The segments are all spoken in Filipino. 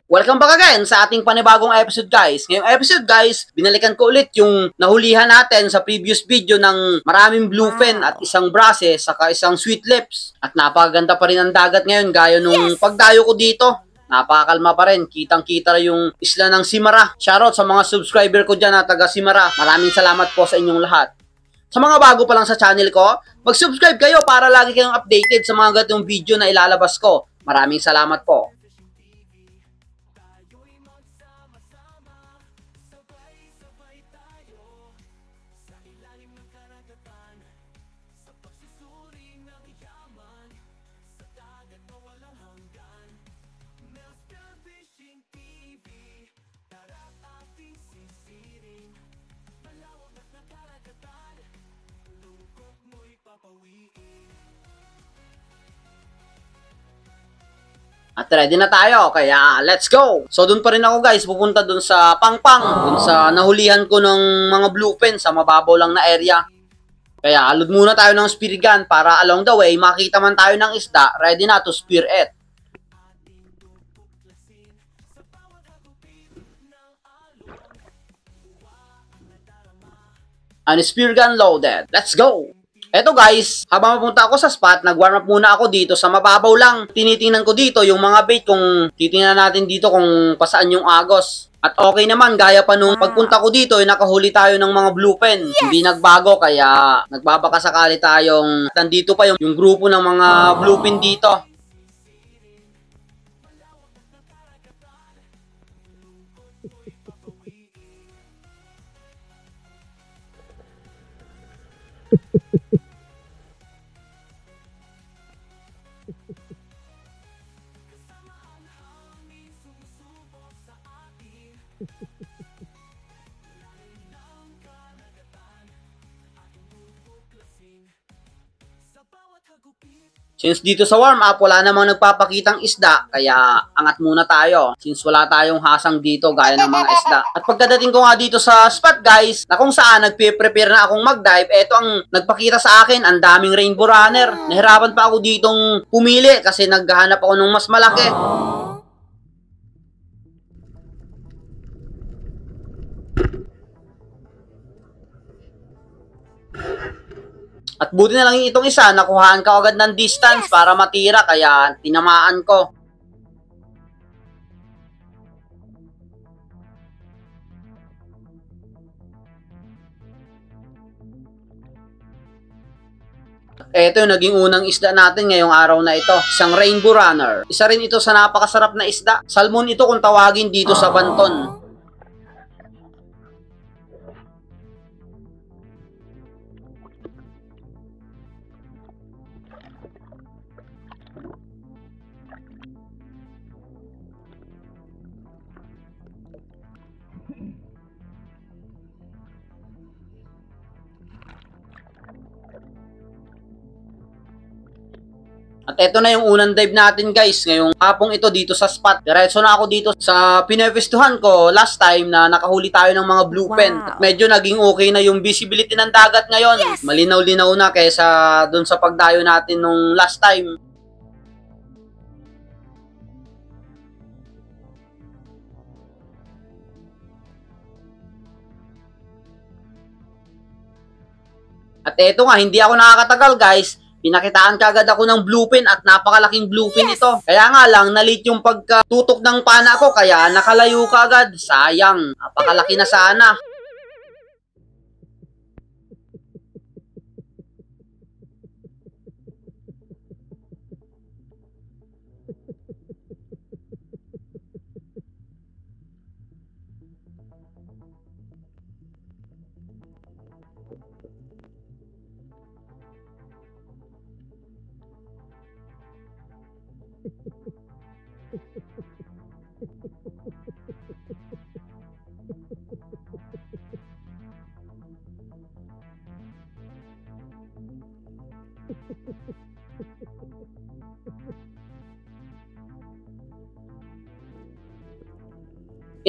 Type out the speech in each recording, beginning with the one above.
Welcome back again sa ating panibagong episode guys. Ngayong episode guys, binalikan ko ulit yung nahulihan natin sa previous video ng maraming bluefin at isang brasses saka isang sweet lips. At napakaganda pa rin ang dagat ngayon gaya nung pagdayo ko dito. Napakakalma pa rin. Kitang-kita yung isla ng Simara. Shoutout sa mga subscriber ko dyan na taga Simara. Maraming salamat po sa inyong lahat. Sa mga bago pa lang sa channel ko, mag-subscribe kayo para lagi kayong updated sa mga ganitong video na ilalabas ko. Maraming salamat po. At ready na tayo, kaya let's go! So dun pa rin ako guys, pupunta dun sa Pangpang, dun sa nahulihan ko ng mga bluefin sa mababaw lang na area. Kaya alod muna tayo ng spear gun para along the way, makita man tayo ng isda, ready na to spear it. And spear gun loaded. Let's go! Eto guys, habang mapunta ako sa spot, nag-warm up muna ako dito sa mababaw lang. Tinitingnan ko dito yung mga bait kung titingnan natin dito kung pasaan yung agos. At okay naman, gaya pa nung pagpunta ko dito, nakahuli tayo ng mga bluefin. Hindi nagbago, kaya nagbabaka sakali tayong nandito pa yung grupo ng mga bluefin dito. Since dito sa warm up, wala namang nagpapakitang isda, kaya angat muna tayo. Since wala tayong hasang dito gaya ng mga isda. At pagkadating ko nga dito sa spot guys, na kung saan nagpe-prepare na akong mag-dive, eto ang nagpakita sa akin, ang daming rainbow runner. Nahirapan pa ako ditong pumili kasi naghahanap ako ng mas malaki. At buti na lang yung itong isa, nakuhaan ka agad ng distance para matira, kaya tinamaan ko. Ito yung naging unang isda natin ngayong araw na ito. Isang rainbow runner. Isa rin ito sa napakasarap na isda. Salmon ito kung tawagin dito sa Banton. At eto na yung unang dive natin guys, ngayong hapong ito dito sa spot. Diretso na ako dito sa pinevestuhan ko last time na nakahuli tayo ng mga bluefin. Wow. At medyo naging okay na yung visibility ng dagat ngayon. Yes. Malinaw-linaw na kaysa dun sa pagdayo natin nung last time. At eto nga, hindi ako nakakatagal guys. Pinakitaan kagad ako ng bluefin at napakalaking bluefin ito. Kaya nga lang, nalit yung pagkatutok ng pana ko kaya nakalayo kagad. Sayang, napakalaki na sana.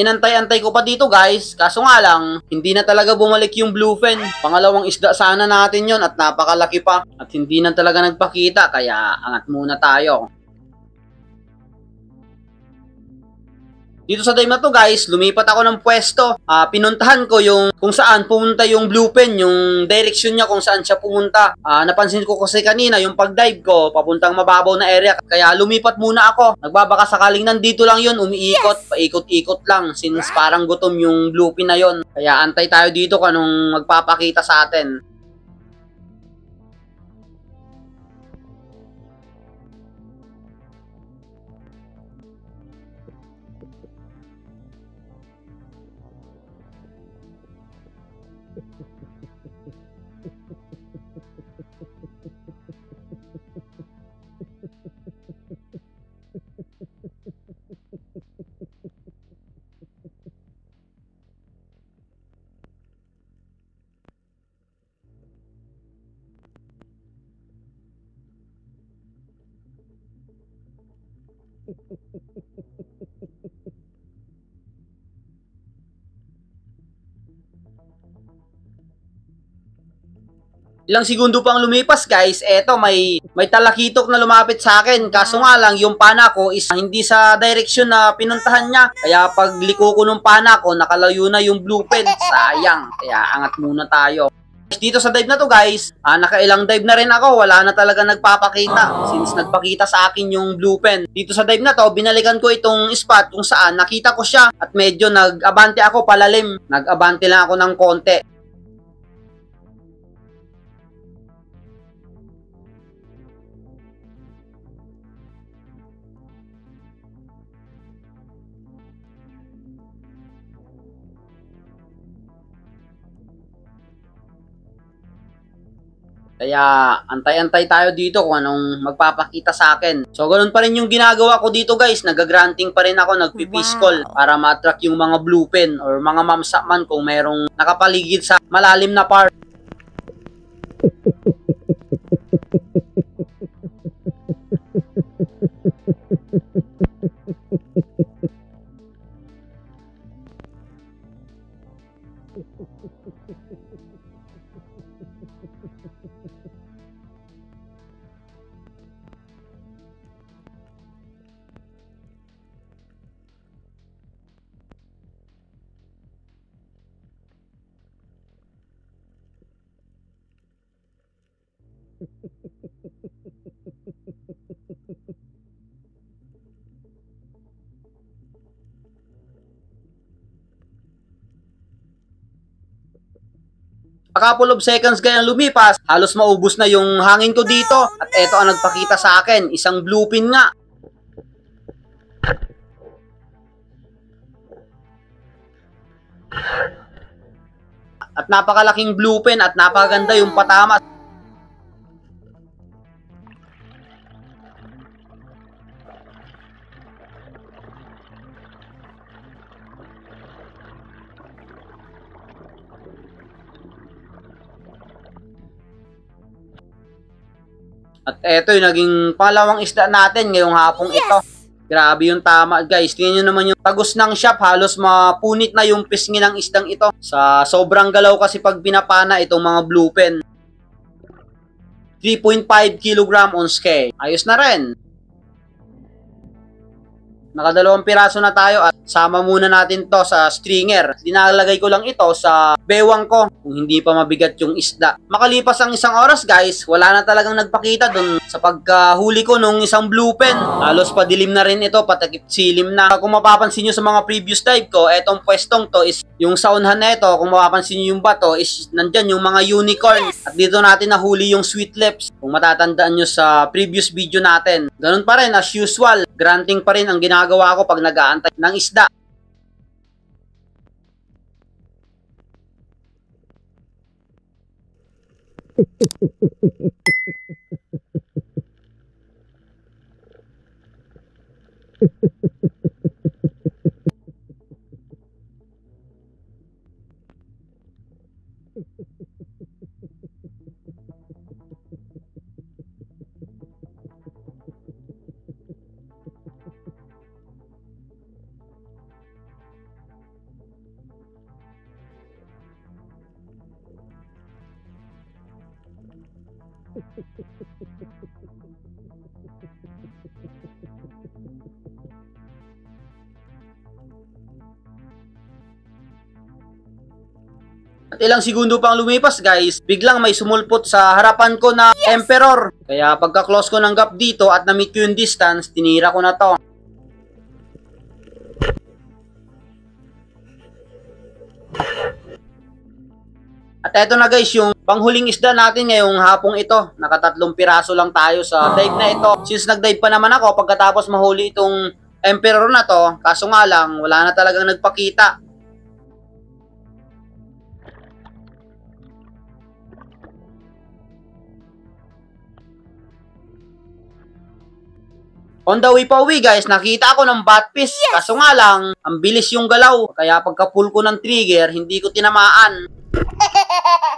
Inantay-antay ko pa dito guys, kaso nga lang, hindi na talaga bumalik yung bluefin. Pangalawang isda sana natin yon at napakalaki pa. At hindi na talaga nagpakita, kaya angat muna tayo. Dito sa dive na to guys, lumipat ako ng pwesto. Pinuntahan ko yung kung saan pumunta yung blue pen, yung direction niya kung saan siya pumunta. Napansin ko kasi kanina yung pag-dive ko, papuntang mababaw na area. Kaya lumipat muna ako. Nagbabaka sakaling nandito lang yun, umiikot, paikot-ikot lang. Since parang gutom yung blue pen na yun. Kaya antay tayo dito kung anong magpapakita sa atin. Ilang segundo pang lumipas guys, eto may talakitok na lumapit sa akin. Kaso nga lang, yung pana ko is hindi sa direction na pinuntahan niya. Kaya pag liko ko ng pana ko, nakalayo na yung blue pen. Sayang. Kaya angat muna tayo. Dito sa dive na to guys, nakailang dive na rin ako, wala na talaga nagpapakita since nagpakita sa akin yung blue pen. Dito sa dive na to, binalikan ko itong spot kung saan nakita ko siya at medyo nag-abante ako palalim. Nag-abante lang ako ng konti. Kaya antay-antay tayo dito kung anong magpapakita sa akin. So ganun pa rin yung ginagawa ko dito guys. Nag-granting pa rin ako, nagpipiss call para ma-attract yung mga blue pen or mga mamsa man kung merong nakapaligid sa malalim na part. A couple of seconds gayang lumipas, halos maubos na yung hangin ko dito. At eto ang nagpakita sa akin, isang blue pin nga. At napakalaking blue pen at napakaganda yung patama. At eto yung naging pangalawang isda natin ngayong hapong ito. Grabe yung tama guys. Tingnan nyo naman yung tagos ng shop. Halos mapunit na yung pisngi ng isdang ito. Sa sobrang galaw kasi pag binapana itong mga blue pen. 3.5 kg on scale. Ayos na rin. Nakadalawang piraso na tayo at sama muna natin to sa stringer. Dinalagay ko lang ito sa bewang ko kung hindi pa mabigat yung isda. Makalipas ang isang oras guys, wala na talagang nagpakita dun sa pagkahuli ko nung isang blue pen. Halos padilim na rin ito, patakip silim na. Kung mapapansin nyo sa mga previous dive ko, etong pwestong to is yung sa unhan na ito, kung mapapansin nyo yung bato is nandyan yung mga unicorn. At dito natin nahuli yung sweet lips. Kung matatandaan nyo sa previous video natin. Ganun pa rin as usual, granting pa rin ang ginagawa ko pag nag-aantay ng isda. At ilang segundo pang lumipas guys, biglang may sumulpot sa harapan ko na Emperor. Kaya pagka-close ko ng gap dito at na-meet ko yung distance, tinira ko na to. At eto na guys, yung panghuling isda natin ngayong hapong ito. Nakatatlong piraso lang tayo sa dive na ito. Since nag-dive pa naman ako pagkatapos mahuli itong Emperor na to, kaso nga lang, wala na talagang nagpakita. On the way pa uwi guys, nakita ako ng batfish. Kaso nga lang, ang bilis yung galaw. Kaya pagka-pull ko ng trigger, hindi ko tinamaan.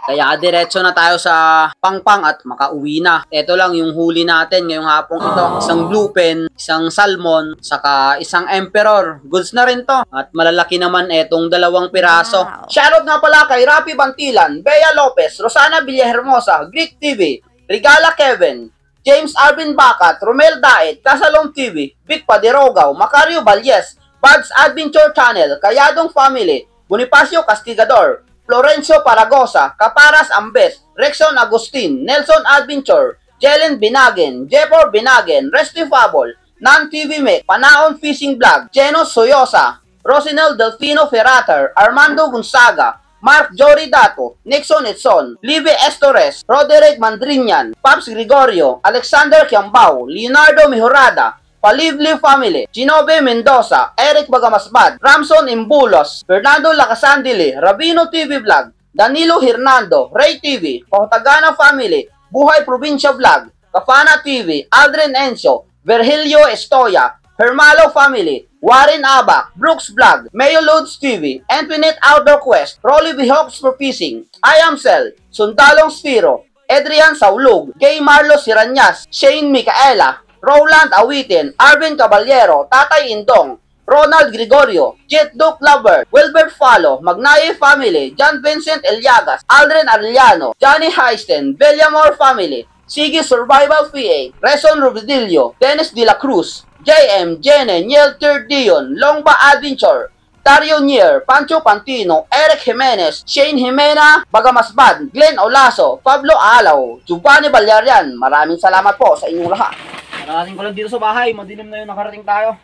Kaya diretso na tayo sa pangpang at makauwi na. Ito lang yung huli natin ngayong hapong ito. Isang bluefin, isang salmon, saka isang emperor. Goods na rin to. At malalaki naman etong 2 piraso. Wow. Shoutout nga pala kay Rapi Bantilan, Bea Lopez, Rosana Villahermosa, Greek TV, Regala Kevin, James Arvin Bacat, Romel Daet, Casalong TV, Vic Padirogaw, Macario Valyes, Buds Adventure Channel, Kayadong Family, Bonifacio Castigador, Florencio Paragosa, Caparas Ambes, Rexon Agustin, Nelson Adventure, Jelen Binagen, Jepor Binagen, Resty Fable, Nan TV Mec, Panaon Fishing Vlog, Genos Soyosa, Rosinel Delfino Ferrater, Armando Gonzaga, Mark Jory Dato, Nixon Edson, Live Estores, Roderick Mandrinyan, Paps Gregorio, Alexander Kiambao, Leonardo Mejorada, Palivli Family, Ginobe Mendoza, Eric Bagamasbad, Ramson Imbulos, Fernando Lacasandili, Rabino TV Vlog, Danilo Hernando, Ray TV, Pautagana Family, Buhay Provincia Vlog, Kafana TV, Aldrin Enzo, Virgilio Estoya, Hermalo Family, Warren Abak, Brooks Vlog, Mayo Loads TV, Infinite Outdoor Quest, Rolly Hawks for Fishing, I Am Cell, Sundalong Sphero, Adrian Saulog, Gay Marlo Siranyas, Shane Micaela, Roland Awitin, Arvin Caballero, Tatay Indong, Ronald Gregorio, Jet Duke Lover, Wilbert Falo, Magnaye Family, John Vincent Eliagas, Aldrin Arellano, Johnny Heisten, Bellamore Family, Sige Survival PA, Reson Rubilio, Dennis De La Cruz, JM, Jene, Niel Dion, Longba Adventure, Dario Nier, Pancho Pantino, Eric Jimenez, Shane Jimena, Bagamasbad, Glenn Olaso, Pablo Alaw, Giovanni Balyarian. Maraming salamat po sa inyong lahat. Nakarating ko lang dito sa bahay, madilim na yun, nakarating tayo.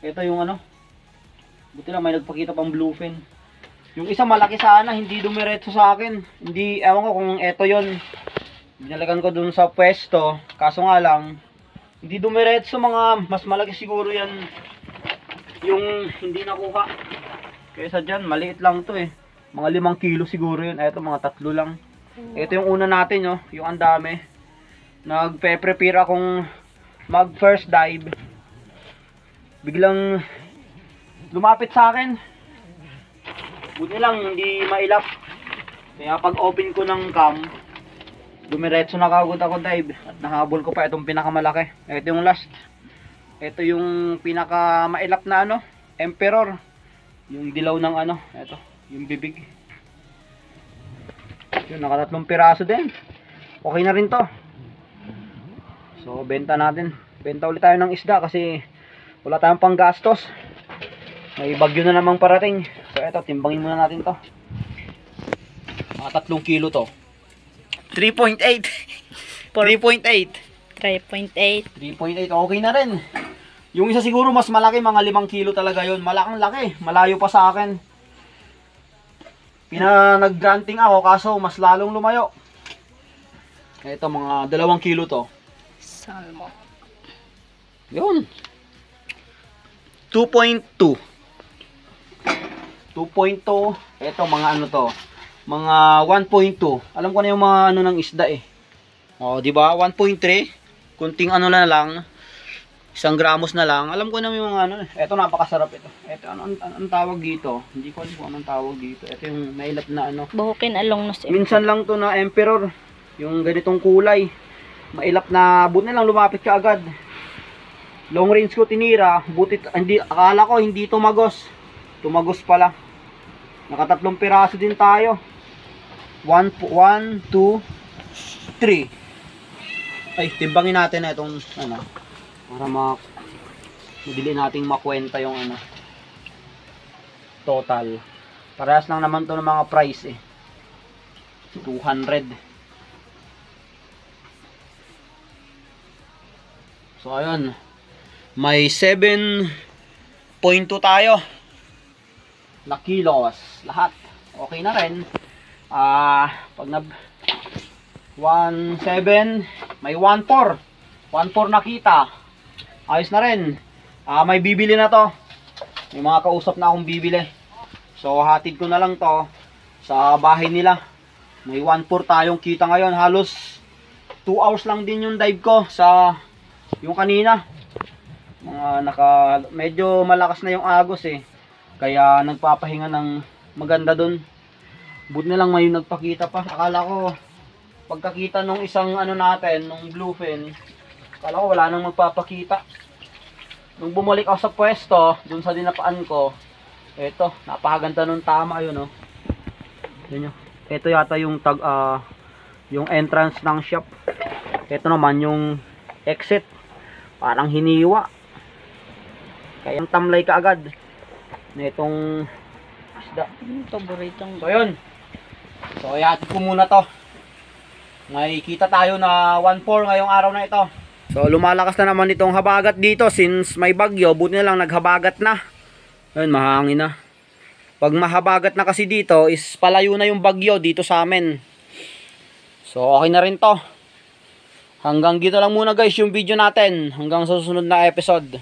Ito yung ano, buti lang may nagpakita pang bluefin. Yung isa malaki sana, hindi dumiretso sa akin. Hindi, ewan ko kung ito yun. Binalikan ko dun sa pwesto, kaso nga lang, hindi dumiretso, mga mas malaki siguro yan yung hindi nakuha. Kaysa dyan, maliit lang to eh. Mga 5 kilo siguro yun. Ito, mga 3 lang. Ito yung una natin, oh, yung andami. Nagpe-prepare akong mag first dive. Biglang lumapit sa akin. Buti lang hindi mailap. Kaya pag open ko ng cam, dumiretso na kagad ako dive. At nahabol ko pa itong pinakamalaki. Ito yung last. Ito yung pinaka mailap na ano, Emperor. Yung dilaw ng ano, ito, yung bibig. Yun, naka 3 piraso din. Okay na rin to. So, benta natin. Benta ulit tayo ng isda kasi wala tayong panggastos. May bagyo na namang parating. So, eto, timbangin muna natin to. Mga 3 kilo to. 3.8. 3.8. 3.8. 3.8. Okay na rin. Yung isa siguro mas malaki, mga 5 kilo talaga yun. Malakang laki. Malayo pa sa akin. Nag-granting ako kaso mas lalong lumayo. Ito, mga 2 kilo to. Salmo. Yun. 2.2. 2.2. Ito, mga ano to. Mga 1.2. Alam ko na yung mga ano ng isda eh. O, di ba? 1.3. Kunting ano na lang. 1 gramos na lang. Alam ko na yung mga ano. Ito, napakasarap ito. Ito, anong tawag dito? Hindi ko alam kung anong tawag dito. Ito yung mailap na ano. Buhukin along nos. Minsan lang to na Emperor. Yung ganitong kulay. Mailap na, buti na lang lumapit ka agad. Long range ko tinira, buti, hindi, akala ko hindi tumagos. Tumagos pala. Naka 3 piraso din tayo. 1, 2, 3. Ay, timbangin natin na itong ano, para madili nating makwenta yung ano, total. Parehas lang naman to ng mga price eh. 200. So ayun. May 7.2 tayo na kilos lahat. Okay na rin. Pag na 1.7, may 1.4. 1.4 nakita. Ayos na rin. May bibili na to. May mga kausap na akong bibili. So hatid ko na lang to sa bahay nila. May 1.4 tayong kita ngayon. Halos 2 hours lang din yung dive ko sa yung kanina. Medyo malakas na yung agos eh. Kaya nagpapahinga ng maganda dun. Buti na lang may nagpakita pa. Akala ko pagkakita nung isang ano natin, nung bluefin, akala ko wala nang magpapakita. Nung bumalik ako sa pwesto, dun sa dinapaan ko, eto, napakaganda nung tama yun, oh. Yun yun. Ito yata yung yung entrance ng shop. Ito naman yung exit. Parang hiniwa. Kaya tamlay ka agad nitong isda. So yun. So ihatid ko muna to. May kita tayo na 1.4 ngayong araw na ito. So lumalakas na naman itong habagat dito since may bagyo. Buti na lang naghabagat na. Ayun, mahangin na. Pag mahabagat na kasi dito is palayo na yung bagyo dito sa amin. So okay na rin to. Hanggang dito lang muna guys yung video natin. Hanggang sa susunod na episode.